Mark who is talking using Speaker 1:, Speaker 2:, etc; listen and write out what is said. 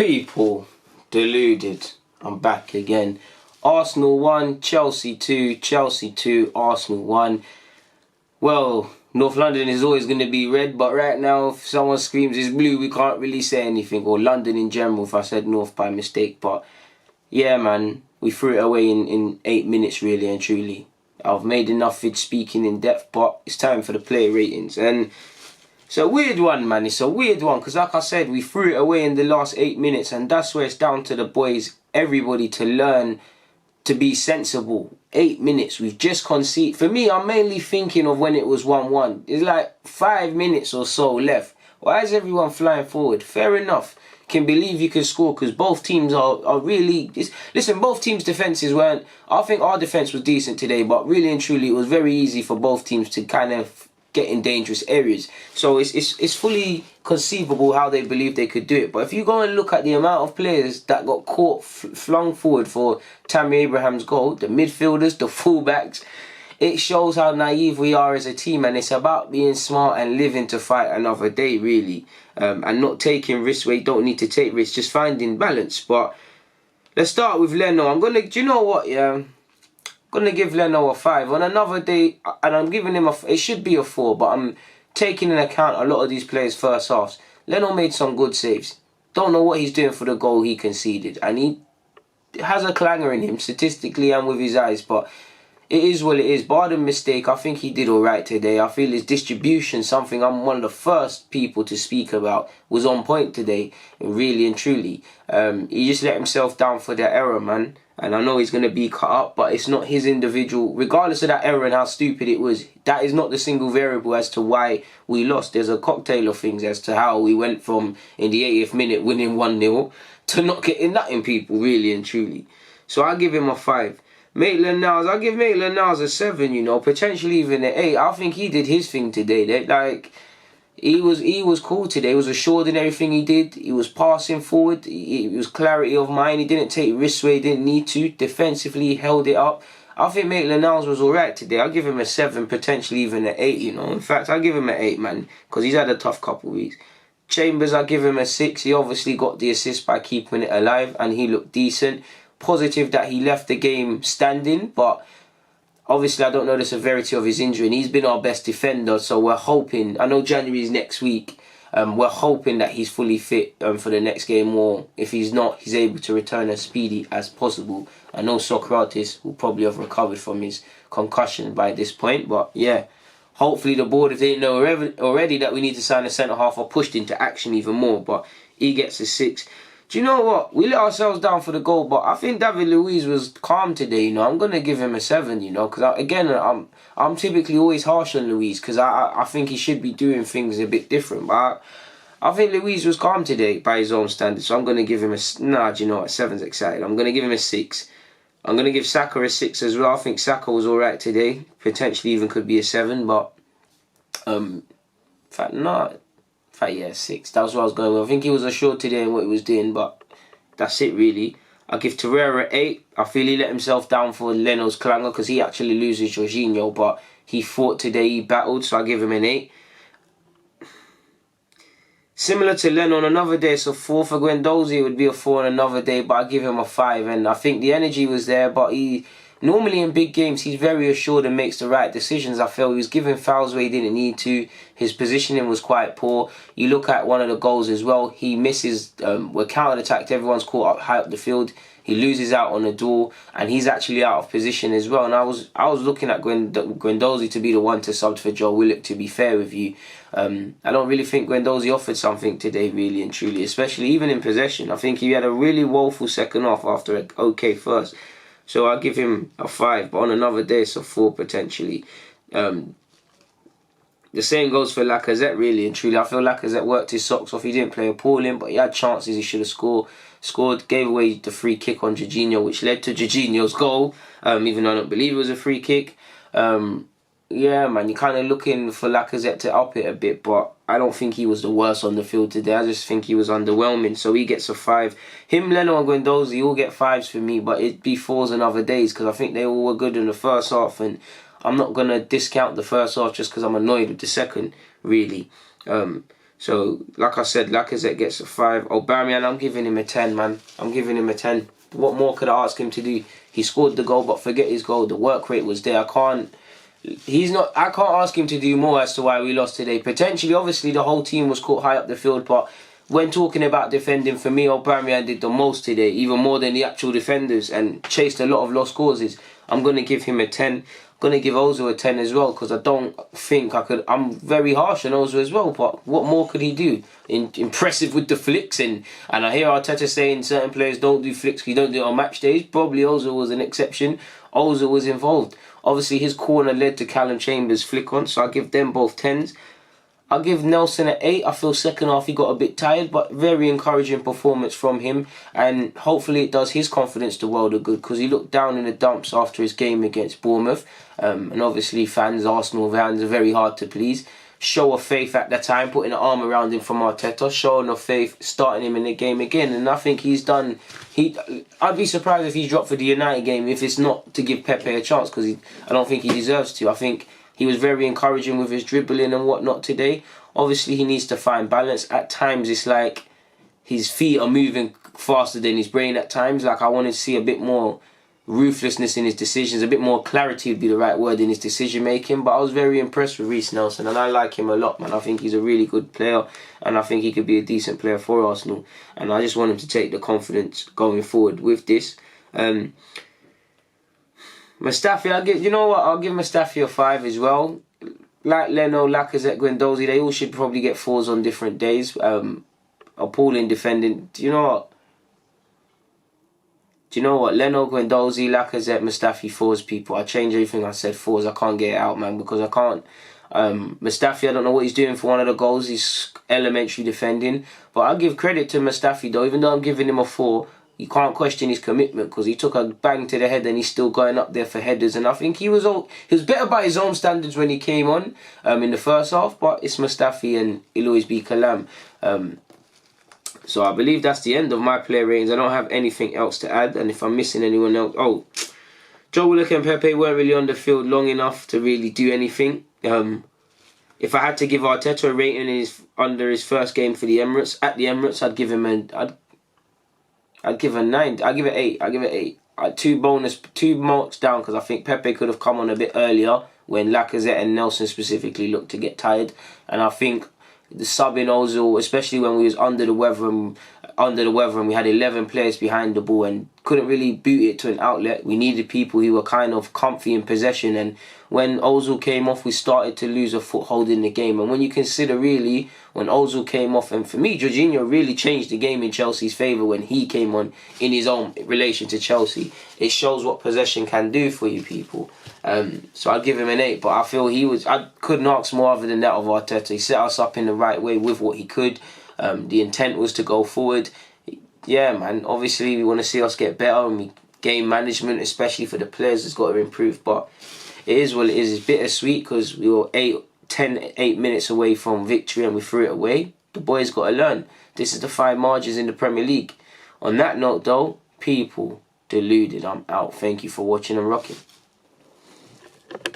Speaker 1: People, deluded. I'm back again. Arsenal 1, Chelsea 2, Chelsea 2, Arsenal 1. Well, North London is always going to be red, but right now if someone screams it's blue, we can't really say anything. Or London in general if I said North by mistake. But yeah, man, we threw it away in 8 minutes really and truly. I've made enough vid speaking in depth, but it's time for the player ratings. And it's a weird one, man. It's a weird one because, like I said, we threw it away in the last 8 minutes, and that's where it's down to the boys, everybody, to learn to be sensible. 8 minutes, we've just conceded. For me, I'm mainly thinking of when it was 1-1. It's like 5 minutes or so left. Why is everyone flying forward? Fair enough. Can believe you can score because both teams are really... Listen, both teams' defences weren't... I think our defence was decent today, but really and truly, it was very easy for both teams to kind of get in dangerous areas. So it's fully conceivable how they believe they could do it. But if you go and look at the amount of players that got caught, flung forward for Tammy Abraham's goal, the midfielders, the fullbacks, it shows how naive we are as a team, and it's about being smart and living to fight another day, really. And not taking risks where you don't need to take risks, just finding balance. But let's start with Leno. Do you know what, yeah? I'm going to give Leno a 5. On another day, and I'm giving him it should be a 4, but I'm taking into account a lot of these players' first halves. Leno made some good saves. Don't know what he's doing for the goal he conceded. And he has a clanger in him, statistically and with his eyes, but it is what it is. Bar the mistake, I think he did alright today. I feel his distribution, something I'm one of the first people to speak about, was on point today, really and truly. He just let himself down for that error, man. And I know he's going to be cut up, but it's not his individual. Regardless of that error and how stupid it was, that is not the single variable as to why we lost. There's a cocktail of things as to how we went from, in the 80th minute, winning 1-0 to not getting that in people, really and truly. So I give him a 5. Maitland-Niles, I give Maitland-Niles a 7, you know, potentially even an 8. I think he did his thing today. He was cool today. He was assured in everything he did. He was passing forward. He was clarity of mind. He didn't take risks where he didn't need to. Defensively, he held it up. I think Maitland-Niles was alright today. I'll give him a 7, potentially even an 8, you know. In fact, I'll give him an 8, man, because he's had a tough couple of weeks. Chambers, I'll give him a 6. He obviously got the assist by keeping it alive, and he looked decent. Positive that he left the game standing, but obviously I don't know the severity of his injury, and he's been our best defender, so we're hoping, I know January is next week, we're hoping that he's fully fit for the next game, or if he's not, he's able to return as speedy as possible. I know Socrates will probably have recovered from his concussion by this point, but yeah, hopefully the board, if they didn't know already that we need to sign a centre-half, are pushed into action even more, but he gets a 6. Do you know what? We let ourselves down for the goal, but I think David Luiz was calm today, you know. I'm going to give him a 7, you know, because, again, I'm typically always harsh on Luiz because I think he should be doing things a bit different. But I think Luiz was calm today by his own standards, so I'm going to give him a... Nah, do you know what? 7's excited. I'm going to give him a 6. I'm going to give Saka a 6 as well. I think Saka was alright today. Potentially even could be a 7, but... in fact, no... yeah, 6. That was what I was going with. I think he was assured today in what he was doing, but that's it really. I'll give Torreira 8. I feel he let himself down for Leno's clanger because he actually loses Jorginho, but he fought today, he battled, so I'll give him an 8. Similar to Leno on another day, so 4 for Guendouzi, it would be a 4 on another day, but I'll give him a 5. And I think the energy was there, but he... Normally in big games, he's very assured and makes the right decisions. I feel he was giving fouls where he didn't need to. His positioning was quite poor. You look at one of the goals as well. He misses, we're counter-attacked. Everyone's caught up high up the field. He loses out on the door, and he's actually out of position as well. And I was looking at Guendouzi to be the one to sub for Joe Willock, to be fair with you. I don't really think Guendouzi offered something today, really and truly, especially even in possession. I think he had a really woeful second half after an okay first. So I'll give him a 5, but on another day it's a 4 potentially. The same goes for Lacazette, really and truly. I feel Lacazette worked his socks off. He didn't play appalling, but he had chances he should have scored. Gave away the free kick on Jorginho, which led to Jorginho's goal, even though I don't believe it was a free kick. Yeah, man, you're kind of looking for Lacazette to up it a bit, but I don't think he was the worst on the field today. I just think he was underwhelming, so he gets a 5. Him, Leno and Guendouzi all get 5s for me, but it'd be 4s on other days because I think they all were good in the first half, and I'm not going to discount the first half just because I'm annoyed with the second, really. So, like I said, Lacazette gets a 5. Aubameyang, I'm giving him a 10, man. I'm giving him a 10. What more could I ask him to do? He scored the goal, but forget his goal. The work rate was there. I can't ask him to do more as to why we lost today. Potentially, obviously, the whole team was caught high up the field, but when talking about defending, for me, Aubameyang did the most today, even more than the actual defenders, and chased a lot of lost causes. I'm going to give him a 10. Going to give Ozil a 10 as well, because I don't think I could. I'm very harsh on Ozil as well, but what more could he do? Impressive with the flicks, and I hear Arteta saying certain players don't do flicks, you don't do it on match days. Probably Ozil was an exception. Ozil was involved. Obviously, his corner led to Callum Chambers' flick on, so I give them both 10s. I'll give Nelson an 8. I feel second half he got a bit tired, but very encouraging performance from him. And hopefully it does his confidence the world of good, because he looked down in the dumps after his game against Bournemouth. And obviously fans, Arsenal fans, are very hard to please. Show of faith at the time, putting an arm around him from Arteta. Showing of faith, starting him in the game again. And I think he's done... I'd be surprised if he's dropped for the United game if it's not to give Pepe a chance, because I don't think he deserves to. I think he was very encouraging with his dribbling and whatnot today. Obviously, he needs to find balance. At times, it's like his feet are moving faster than his brain at times. Like, I want to see a bit more ruthlessness in his decisions. A bit more clarity would be the right word in his decision-making. But I was very impressed with Reiss Nelson, and I like him a lot, man. I think he's a really good player, and I think he could be a decent player for Arsenal. And I just want him to take the confidence going forward with this. Mustafi, I'll give Mustafi a 5 as well. Like Leno, Lacazette, Guendouzi, they all should probably get 4s on different days. Appalling defending. Do you know what? Leno, Guendouzi, Lacazette, Mustafi, 4s, people. I change everything I said 4s. I can't get it out, man, because I can't. Mustafi, I don't know what he's doing for one of the goals. He's elementary defending. But I'll give credit to Mustafi, though. Even though I'm giving him a 4, you can't question his commitment, because he took a bang to the head and he's still going up there for headers. And I think he was better by his own standards when he came on in the first half. But it's Mustafi and he'll always be Kalam. So I believe that's the end of my player ratings. I don't have anything else to add. And if I'm missing anyone else... Oh, Joe Willock and Pepe weren't really on the field long enough to really do anything. If I had to give Arteta a rating under his first game for the Emirates, at the Emirates, I'd give him I'd give a 9. I'd give it 8. I'd give it 8. 2 marks down, because I think Pepe could have come on a bit earlier when Lacazette and Nelson specifically looked to get tired. And I think the sub in Ozil, especially when we was under the weather and we had 11 players behind the ball and couldn't really boot it to an outlet. We needed people who were kind of comfy in possession, and when Ozil came off, we started to lose a foothold in the game. And when you consider, really, when Ozil came off, and for me, Jorginho really changed the game in Chelsea's favour when he came on in his own relation to Chelsea. It shows what possession can do for you people. So I'd give him an 8, but I feel I couldn't ask more other than that of Arteta. He set us up in the right way with what he could. The intent was to go forward. Yeah, man, obviously we want to see us get better, and game management, especially for the players, has got to improve. But it is what it is. It's bittersweet because we were 8 minutes away from victory and we threw it away. The boys got to learn. This is the 5 margins in the Premier League. On that note, though, people, deluded. I'm out. Thank you for watching and rocking.